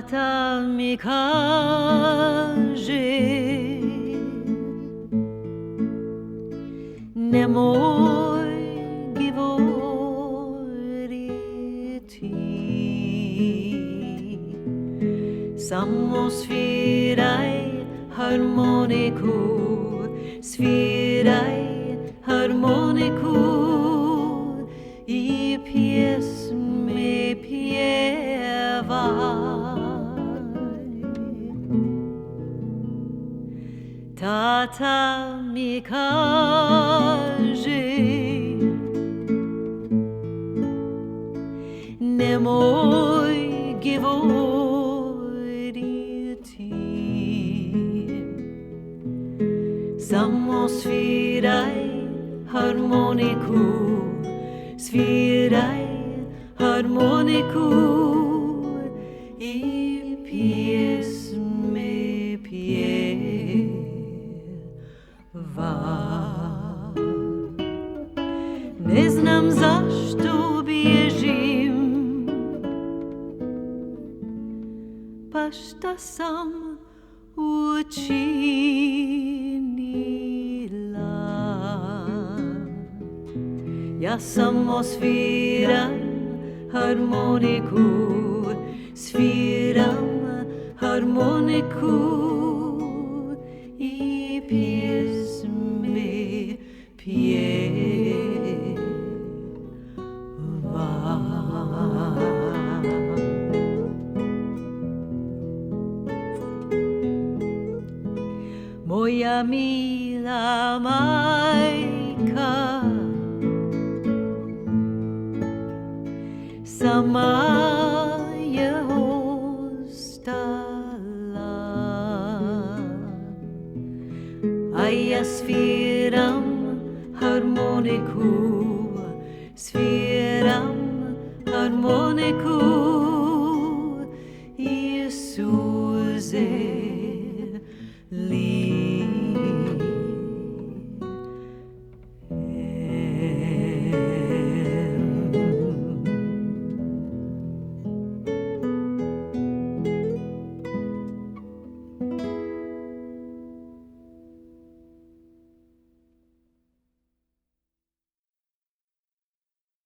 Tata mi kaže nemoj govoriti, samo sviraj harmoniku, sviraj harmoniku i pjesme pjevaj. Tata mi kaže nemoj govoriti, samo sviraj harmoniku, sviraj harmoniku i pjesme pjevaj. Ne znam zašto bježim, pa šta sam učinila. Ja samo sviram harmoniku, sviram harmoniku i pjesme pjevaj. Moja mila majka sama je ostala, a ja sviram harmoniku, sviram harmoniku i suze